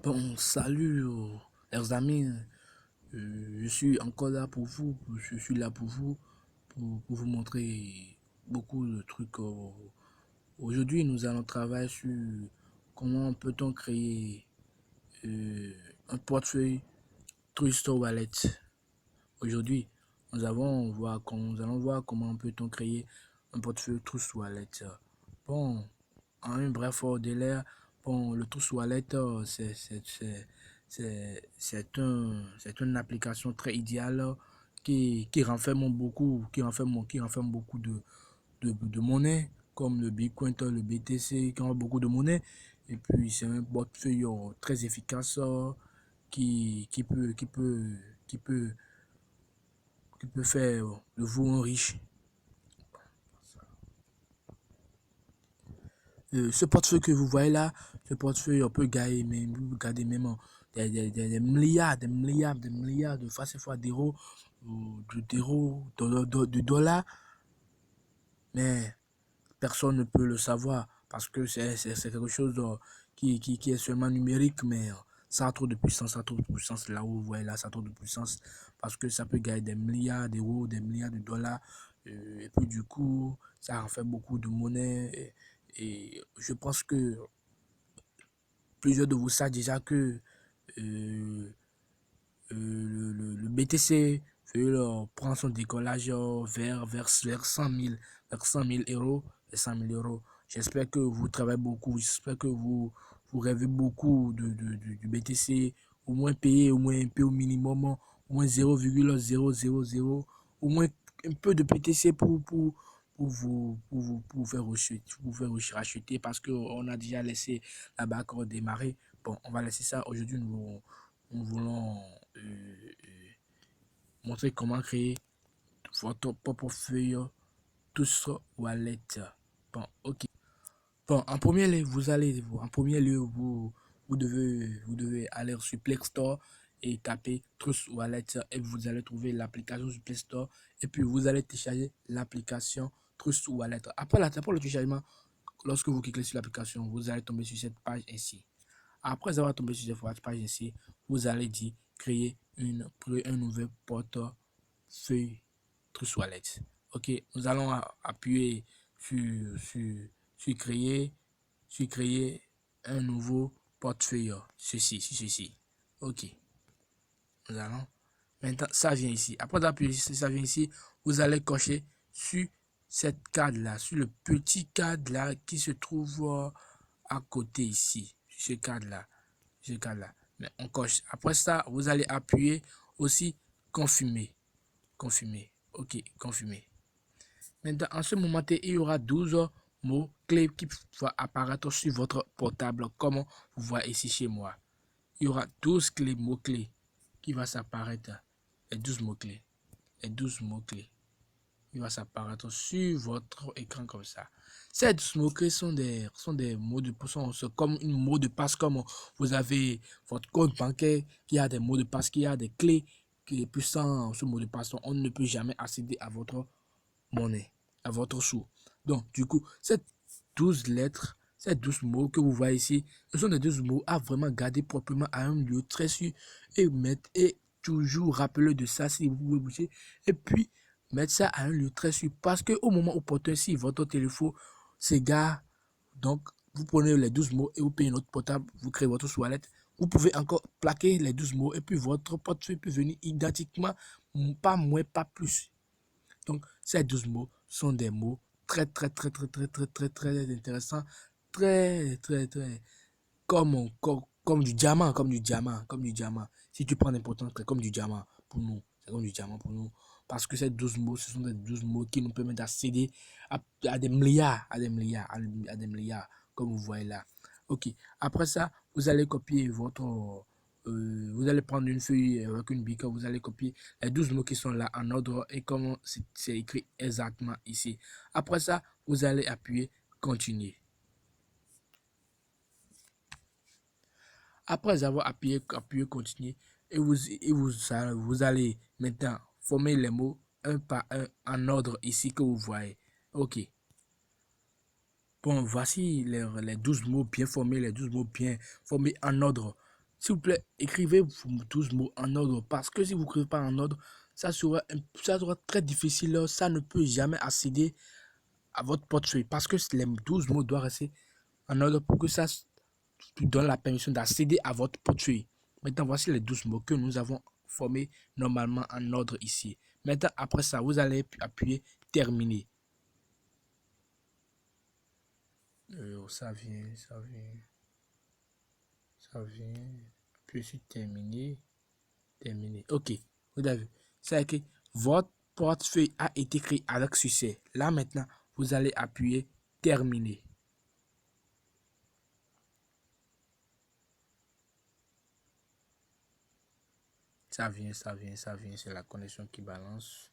Bon, salut, les amis. Je suis encore là pour vous. Je suis là pour vous, pour vous montrer beaucoup de trucs. Aujourd'hui, nous allons travailler sur comment peut-on créer un portefeuille Trust Wallet. Aujourd'hui, nous allons voir comment peut-on créer un portefeuille Trust Wallet. Bon, en un bref délai, bon, le Trust Wallet, c'est une application très idéale qui renferme beaucoup de monnaie, comme le Bitcoin, le BTC, qui ont beaucoup de monnaie. Et puis, c'est un portefeuille très efficace qui peut, qui peut, qui peut, qui peut faire de vous un riche. Ce portefeuille que vous voyez là, ce portefeuille, on peut garder même des milliards, des milliards de fois d'euros, de dollars, mais personne ne peut le savoir parce que c'est quelque chose qui est seulement numérique, mais ça a trop de puissance là où vous voyez là, ça a trop de puissance parce que ça peut gagner des milliards d'euros, des milliards de dollars, et puis du coup, ça en fait beaucoup de monnaie. Et je pense que plusieurs de vous savent déjà que euh, le BTC prend son décollage vers 100 000 euros. 100 000 euros. J'espère que vous travaillez beaucoup, j'espère que vous rêvez beaucoup du BTC, au moins payer au moins un peu au minimum, au moins 0,000, au moins un peu de BTC pour vous faire racheter parce qu'on a déjà laissé la barre démarrer. Bon, on va laisser ça. Aujourd'hui, nous voulons montrer comment créer votre propre feuille tous wallet. Bon, ok. Bon, en premier lieu, vous devez aller sur Play Store et taper Trust Wallet et vous allez trouver l'application sur Play Store et puis vous allez télécharger l'application Trust Wallet. Après le téléchargement, lorsque vous cliquez sur l'application, vous allez tomber sur cette page ici. Après avoir tombé sur cette page ici, vous allez dire créer un nouvel portefeuille Trust Wallet. Ok, nous allons appuyer sur créer, un nouveau portefeuille. Ceci. Ok, nous allons. Maintenant, ça vient ici. Après appuyer ici, ça vient ici. Vous allez cocher sur cette carte là, sur le petit cadre là qui se trouve à côté ici. Sur ce cadre là. Mais on coche. Après ça, vous allez appuyer aussi confirmer. Ok, confirmer. Maintenant, en ce moment, il y aura 12 mots-clés qui vont apparaître sur votre portable, comme vous voyez ici chez moi. Il y aura 12 mots-clés qui vont s'apparaître. Les 12 mots-clés. Les 12 mots-clés. Il va s'apparaître sur votre écran comme ça. Ces 12 mots-clés sont des mots de passe, comme une mot de passe, comme vous avez votre compte bancaire qui a des mots de passe, qui a des clés, qui est puissant. Ce mot de passe, on ne peut jamais accéder à votre monnaie, à votre sou. Donc, du coup, ces 12 lettres, ces 12 mots que vous voyez ici, ce sont des 12 mots à vraiment garder proprement à un lieu très sûr et toujours rappeler de ça si vous pouvez bouger. Et puis, mettre ça à un lieu très sûr parce que au moment où portez si votre téléphone s'égare, donc vous prenez les 12 mots et vous payez notre portable, vous créez votre wallet, vous pouvez encore plaquer les 12 mots et puis votre portefeuille peut venir identiquement, pas moins, pas plus. Donc, ces 12 mots sont des mots très intéressants, très, comme du diamant, comme du diamant. Si tu prends l'importance, c'est comme du diamant pour nous. C'est comme du diamant pour nous. Parce que ces 12 mots, ce sont des 12 mots qui nous permettent d'accéder à des milliards, à des milliards, comme vous voyez là. Ok. Après ça, vous allez copier vous allez prendre une feuille avec une bique, vous allez copier les 12 mots qui sont là en ordre et comme c'est écrit exactement ici. Après ça, vous allez appuyer continuer. Après avoir appuyé continuer, vous allez maintenant former les mots un par un en ordre ici que vous voyez. Ok. Bon, voici les 12 mots bien formés, les 12 mots bien formés en ordre. S'il vous plaît, écrivez vos 12 mots en ordre parce que si vous n'écrivez pas en ordre, ça sera très difficile. Ça ne peut jamais accéder à votre portefeuille parce que les 12 mots doivent rester en ordre pour que ça donne la permission d'accéder à votre portefeuille. Maintenant, voici les 12 mots que nous avons formés normalement en ordre ici. Maintenant, après ça, vous allez appuyer terminer. Ça vient, ça vient, ça vient. Puis sur terminer, terminer. Ok, vous avez vu. C'est que votre portefeuille a été créé avec succès. Là maintenant, vous allez appuyer terminer. Ça vient, ça vient, ça vient. C'est la connexion qui balance.